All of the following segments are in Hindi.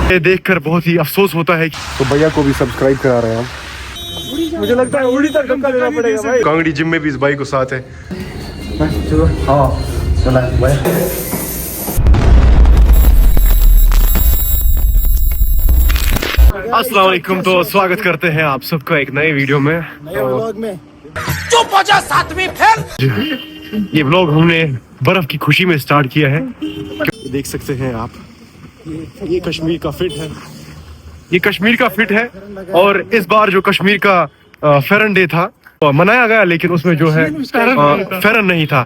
ये देखकर बहुत ही अफसोस होता है। तो भैया को भी सब्सक्राइब करा रहे हैं हम। मुझे लगता है उड़ी तक धक्का देना पड़ेगा भाई। कांगड़ी जिम में भी इस भाई को साथ है। चलो हाँ चला भाई। अस्सलाम वालेकुम। तो स्वागत करते हैं आप सबका एक नए वीडियो में, नए व्लॉग में। चुप हो जा सातवीं फेल। ये व्लॉग हमने बर्फ की खुशी में स्टार्ट किया है। देख सकते हैं आप, ये कश्मीर का फिट है। ये कश्मीर का फिट है और इस बार जो कश्मीर का फेरन डे था मनाया गया, लेकिन उसमें जो है फेरन नहीं था।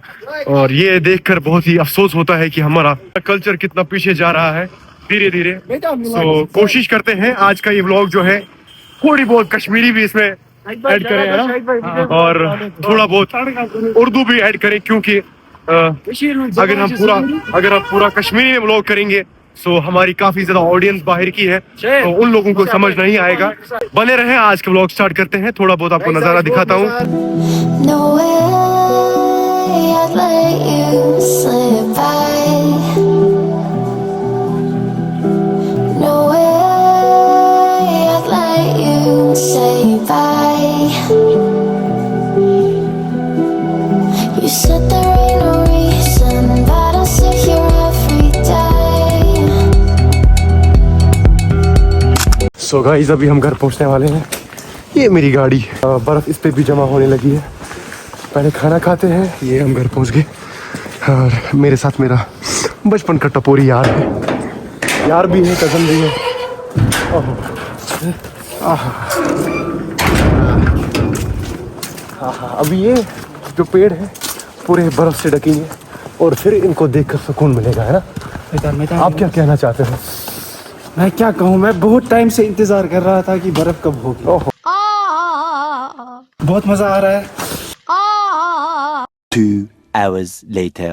और ये देखकर बहुत ही अफसोस होता है कि हमारा कल्चर कितना पीछे जा रहा है धीरे धीरे। तो कोशिश करते हैं आज का ये व्लॉग जो है थोड़ी बहुत कश्मीरी भी इसमें ऐड करें और थोड़ा बहुत उर्दू भी ऐड करें, क्योंकि अगर हम पूरा कश्मीरी में व्लॉग करेंगे तो हमारी काफी ज्यादा ऑडियंस बाहर की है, तो उन लोगों को समझ नहीं आएगा। बने रहें, आज का व्लॉग स्टार्ट करते हैं। थोड़ा बहुत आपको नजारा दिखाता हूँ। सो गाइस, अभी हम घर पहुंचने वाले हैं। ये मेरी गाड़ी, बर्फ इस पे भी जमा होने लगी है। पहले खाना खाते हैं, ये हम घर पहुंच गए। और मेरे साथ मेरा बचपन का टपोरी यार है, यार भी है, कजन भी है। अभी ये जो पेड़ है पूरे बर्फ से ढकेंगे और फिर इनको देखकर सुकून मिलेगा, है ना? आप क्या कहना चाहते हो? मैं क्या कहूँ, मैं बहुत टाइम से इंतजार कर रहा था कि बर्फ कब होगी। बहुत मजा आ रहा है। 2 hours later.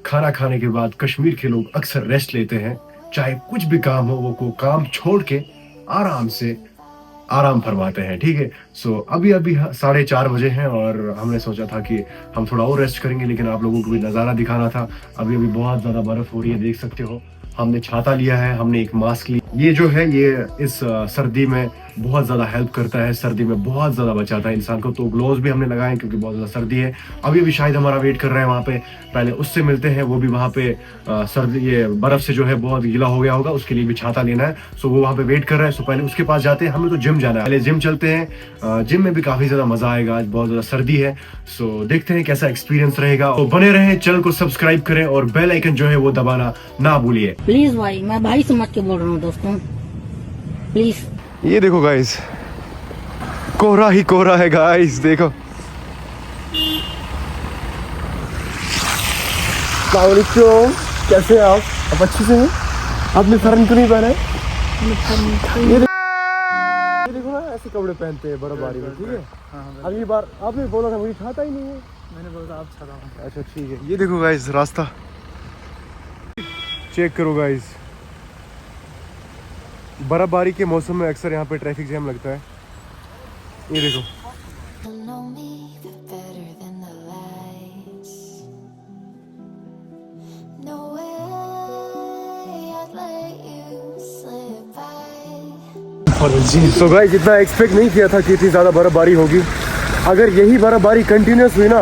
खाना खाने के बाद कश्मीर के लोग अक्सर रेस्ट लेते हैं, चाहे कुछ भी काम हो, वो काम छोड़ के आराम फरमाते हैं। ठीक है, सो अभी 4:30 बजे हैं और हमने सोचा था कि हम थोड़ा और रेस्ट करेंगे, लेकिन आप लोगों को भी नज़ारा दिखाना था। अभी बहुत ज़्यादा बर्फ़ हो रही है, देख सकते हो। हमने छाता लिया है, हमने एक मास्क लिया। ये जो है ये इस सर्दी में बहुत ज़्यादा हेल्प करता है, सर्दी में बहुत ज़्यादा बचाता है इंसान को। तो ग्लोव्स भी हमने लगाए क्योंकि बहुत ज़्यादा सर्दी है। अभी शायद हमारा वेट कर रहे हैं वहाँ पे, पहले उससे मिलते हैं। वो भी वहाँ पे सर्दी, ये बर्फ़ से जो है बहुत गीला हो गया होगा, उसके लिए भी छाता लेना है। सो वो वहाँ पे वेट कर रहे हैं। सो पहले उसके पास जाते हैं। हमें तो जिम जाना है, पहले जिम चलते हैं। जिम में भी काफ़ी ज़्यादा मज़ा आएगा, आज बहुत ज़्यादा सर्दी है। सो देखते हैं कैसा एक्सपीरियंस रहेगा। तो बने रहें, चैनल को सब्सक्राइब करें और बेल आइकन जो है वो दबाना ना भूलिए प्लीज। भाई मैं भाई समझ के बोल रहा हूँ दोस्तों, प्लीज। ये देखो गाइस, कोहरा ही कोहरा है गाइस, देखो। कैसे हैं आप अच्छे से हैं? आपने फरन क्यों नहीं पहना है? ये देखो ना, ऐसे कपड़े पहनते हैं बर्फबारी में। ठीक है, अगली बार आपने बोला था मुझे छाता ही नहीं है। मैंने बोला आप छाता। अच्छा ठीक है। ये देखो गाइस, रास्ता चेक करो गाइस। बर्फबारी के मौसम में अक्सर यहाँ पे ट्रैफिक जैम लगता है। ये देखो, तो गाइस इतना एक्सपेक्ट नहीं किया था कि इतनी ज़्यादा बर्फबारी होगी। अगर यही बर्फबारी कंटिन्यूस हुई ना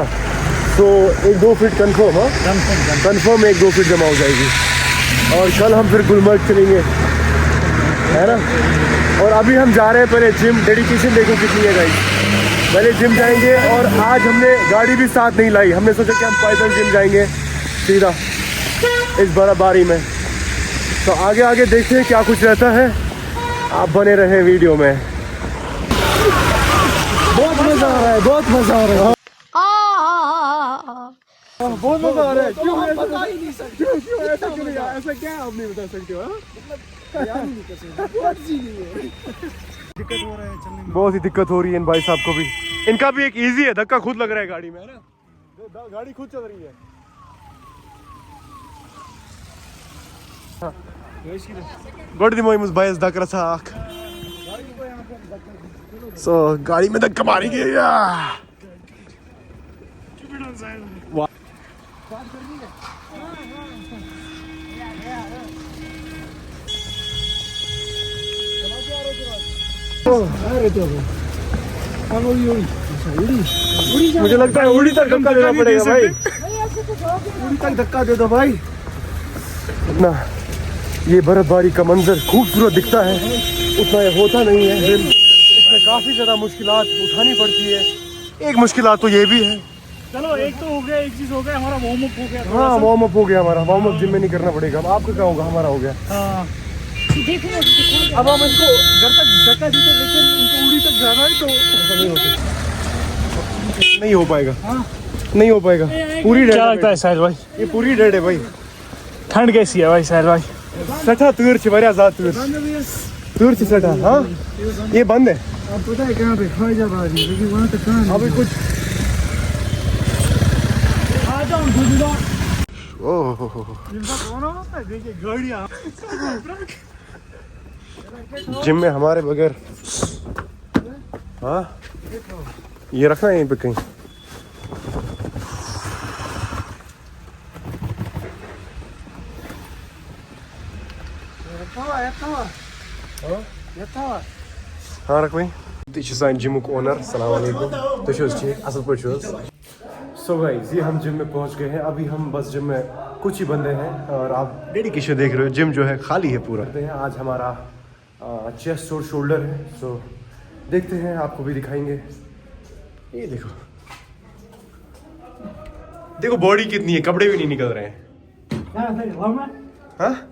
तो 1-2 फीट कंफर्म 1-2 फीट जमा हो जाएगी। और कल हम फिर गुलमर्ग चलेंगे, है ना? और अभी हम जा रहे हैं पहले जिम। डेडिकेशन देखो कितनी है गाइस। पहले जिम जाएंगे और आज हमने गाड़ी भी साथ नहीं लाई। हमने सोचा कि हम पैदल जिम जाएंगे सीधा इस बर्फबारी में। तो आगे आगे देखते हैं क्या कुछ रहता है। आप बने रहे वीडियो में। बहुत मजा आ रहा है, बहुत मजा आ रहा है, बहुत मजा आ रहा है। क्यों बता ही नहीं सकते? क्यों ऐसा क्यों नहीं? ऐसा क्या आप नहीं बता सकते हो? दिक्कत हो रहा है चलने में, बहुत ही दिक्कत हो रही है इन भाई साहब को भी। इनका भी एक इजी है, धक्का खुद लग रहा है गाड़ी में, है ना? गाड़ी खुद चल रही है। Gördün mü oyumuz bayez dakra sak. So गाड़ी में धक्का मारेंगे या मुझे लगता है उड़ी तक धक्का देना पड़ेगा भाई। उड़ी तक धक्का दे दो भाई। इतना ये बर्फबारी का मंजर खूबसूरत दिखता है, उतना ये होता नहीं है। इसमें काफी ज्यादा मुश्किलात उठानी पड़ती है। एक मुश्किलात तो ये भी है। चलो एक तो हो गया, एक चीज हो गया, हमारा वार्म अप हो गया। हाँ वार्म अप हो गया हमारा। वार्म अप जिम में नहीं करना पड़ेगा। अब आपका क्या होगा? हमारा हो गया। हाँ अब हम इनको घर तक धक्का देते, लेकिन इनको उड़ी तक जाना है तो नहीं हो पाएगा। नहीं हो पाएगा। पूरी डेड क्या लगता है है साहिल भाई? ये पूरी डेड है भाई। ठंड कैसी है भाई साहिल भाई? सठा तूर से वारिया ज़्यादा तूर से सठा। हाँ ये बंद है। अब पता है कहाँ पे फैजाबाद, लेकिन वहाँ तक कहाँ अभी कुछ आ जाओ। ओह देखिए गाड़ियाँ जिम में हमारे बगैर। हाँ ये रखना है यहीं पे कहीं। हाँ रख भाई। ये सान जिमुक ओनर। सलाम अलैकुम। तुम ठीक असल पे? सो गाइस ये हम जिम में पहुंच गए हैं। अभी हम बस जिम में कुछ ही बंदे हैं और आप डेडिकेशन देख रहे हो। जिम जो है खाली है पूरा। आज हमारा चेस्ट और शोल्डर है। सो देखते हैं, आपको भी दिखाएंगे। ये देखो देखो बॉडी कितनी है, कपड़े भी नहीं निकल रहे हैं। हाँ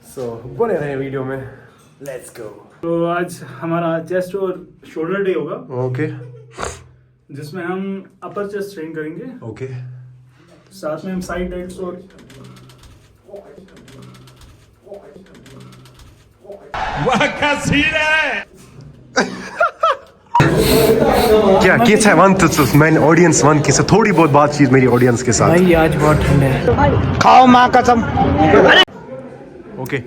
सो बने रहे वीडियो में। Let's go. तो आज हमारा चेस्ट और शोल्डर डे होगा, ओके जिसमें हम अपर चेस्ट ट्रेन करेंगे, ओके। साथ में हम साइड डेल्ट्स और क्या है वन तो मैंने ऑडियंस वन की थोड़ी बहुत बातचीत मेरी ऑडियंस के साथ। भाई आज बहुत ठंड है। खाओ माँ कसम। ओके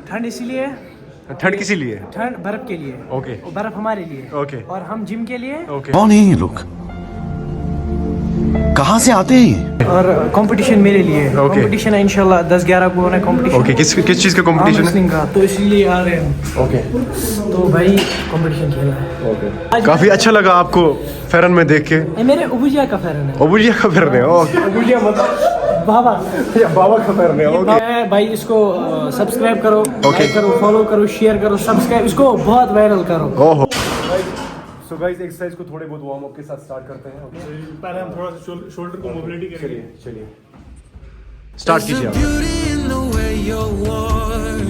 ठंड इसीलिए, ठंड किसी लिए? ठंड बर्फ के लिए। ओके और बर्फ हमारे लिए। ओके और हम जिम के लिए। ओके। कौन है ये लोग? कहाँ से आते हैं? और कंपटीशन मेरे लिए। Okay. कंपटीशन है इंशाल्लाह 10-11 को होना है कंपटीशन। ओके किस चीज़ का कंपटीशन है? का, तो इसलिए आ रहे हैं। ओके तो भाई कंपटीशन खेलना है। ओके। काफी अच्छा लगा आपको फेरन में देख के। ये मेरे उबुजिया का फेरन है। ओबुजिया का फेरन है। ओबुजिया मतलब बाबा या बाबा का फेरन है। ओके भाई इसको सब्सक्राइब करो, लाइक करो, फॉलो करो, शेयर करो, सब्सक्राइब, इसको बहुत वायरल करो। ओहो। सो गाइस एक्सरसाइज को थोड़े बहुत वार्म अप के साथ स्टार्ट करते हैं। ओके पहले हम थोड़ा सा शोल्डर को मोबिलिटी करेंगे। चलिए स्टार्ट कीजिए आप। Beauty in the way you're worn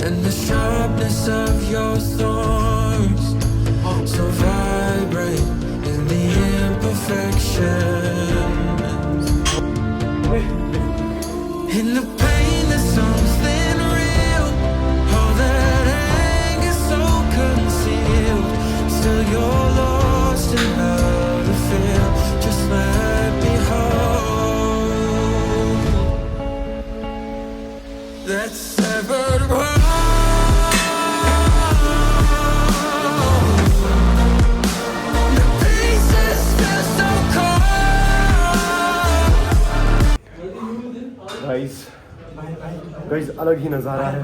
and the sharpness of your thorns, so vibrant in the imperfections, in the pain there's something real, all that anger so concealed, still you're lost in how to feel, just let me hold that severed world. The pieces feel so cold. Guys अलग ही नज़ारा है।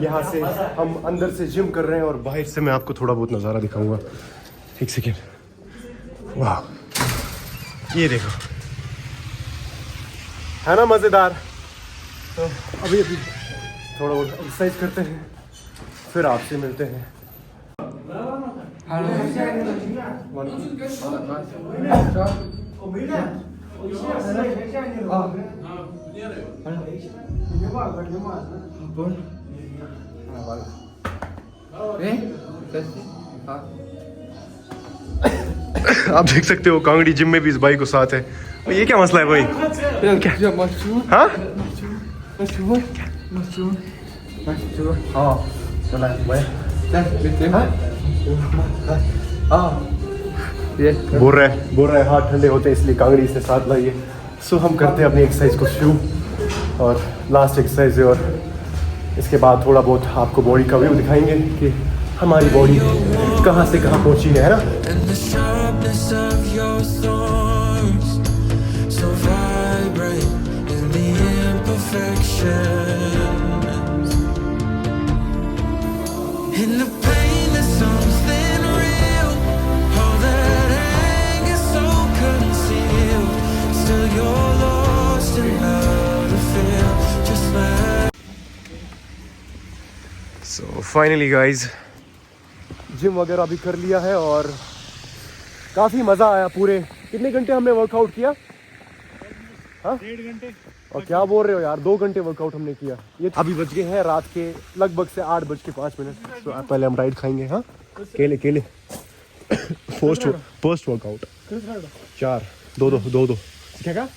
यहाँ से हम अंदर से जिम कर रहे हैं और बाहर से मैं आपको थोड़ा बहुत नज़ारा दिखाऊंगा। एक सेकेंड। वाह ये देखो, है ना मज़ेदार। तो अभी थोड़ा बहुत एक्सरसाइज करते हैं, फिर आपसे मिलते हैं। आप देख सकते हो कांगड़ी जिम में भी इस भाई को साथ है। ये क्या मसला है भाई? क्या? हाँ? बोल रहा है हाथ ठंडे होते हैं इसलिए कांगड़ी से साथ लाइए। सो हम करते हैं अपनी एक्सरसाइज को शुरू, और लास्ट एक्सरसाइज है और इसके बाद थोड़ा बहुत आपको बॉडी का व्यू दिखाएंगे कि हमारी बॉडी कहाँ से कहाँ पहुँची है ना। and the sharpness of your thorns so vibrate in the imperfections. In the pain there's something real, all that anger so concealed, still you're lost in how to feel just like. So finally guys gym वगैरह भी कर लिया है और काफ़ी मज़ा आया। पूरे कितने घंटे हमने वर्कआउट किया? हाँ 1.5 घंटे। और क्या बोल रहे हो यार, 2 घंटे वर्कआउट हमने किया। ये अभी बज गए हैं रात के लगभग से 8:05। तो पहले हम राइड खाएंगे। हाँ केले केले पोस्ट वर्कआउट 4 2 क्या कहा?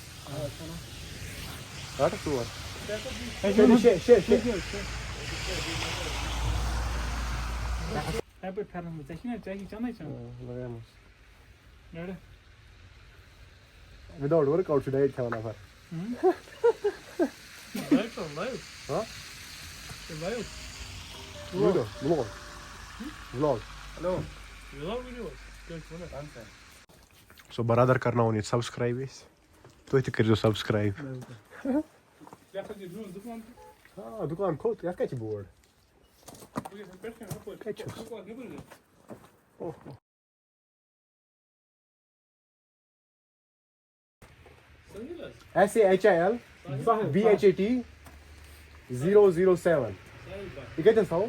विदाउट वर्कआउट से डाइट खाना था। हाँ व्लॉग सो बरादर करना उन्हें सब्सक्राइब तो कर सब्सक्राइब। हाँ दुकान खोल क्या क्या बोर्ड SAHIL BHAT 007 ये क्या था वो?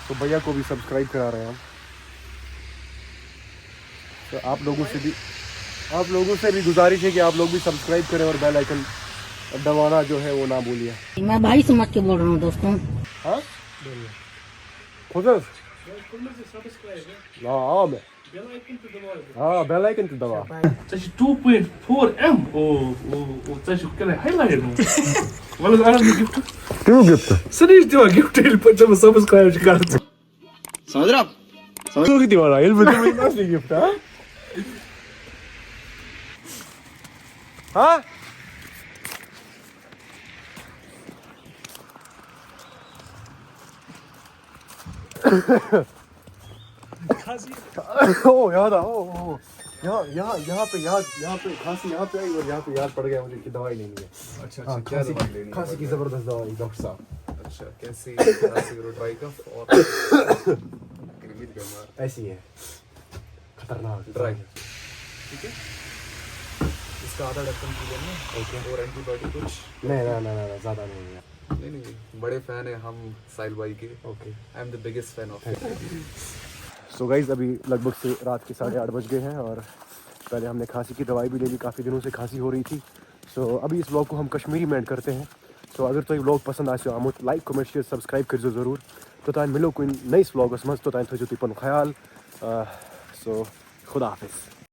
तो भैया को भी सब्सक्राइब करा रहे हैं हम। तो आप लोगों से भी गुजारिश है कि आप लोग भी सब्सक्राइब करें और बेल आइकन दबाना जो है वो ना भूलिए। मैं भाई समझ के बोल रहा हूँ दोस्तों। हाँ खुद हाँ बेल आइकन तो दबा। Dat is 2.4M. Dat is ook een highlight. Wat is aan de gift? क्यों gift? Serieus die gift heel pat जब subscribe कर। समझ रहा? समझ लो कि दीवाना ये बच्चे में ना सी गिफ्ट हाँ? हाँ? ओ याद आ ओ यहाँ पे खांसी यहाँ पे आई और यहाँ पे याद पड़ गया मुझे कि दवाई लेनी है। अच्छा क्या दवाई लेनी है? खांसी की जबरदस्त दवाई डॉक्टर साहब। अच्छा कैसी खांसी ड्राई कफ और क्रीमी बीमार ऐसी है खतरनाक ड्राई ठीक है। इसका आधा ढक्कन पी लेना ओके और एंटीबायोटिक कुछ नहीं ज़्यादा नहीं है। नहीं बड़े फैन है हम साहिल भाई के। Okay I am the biggest fan of so guys अभी लगभग से रात के 8:30 बज गए हैं और पहले हमने खांसी की दवाई भी ले ली। काफ़ी दिनों से खांसी हो रही थी। सो अभी इस व्लॉग को हम कश्मीरी में एंड करते हैं। सो अगर तो ये व्लॉग पसंद आए आमो लाइक कमेंट शेयर सब्सक्राइब करो ज़रूर। तो तान मिलो कोई नई व्लॉगस मज तो तान थो तुम ख्याल। सो खुदा हाफिज़।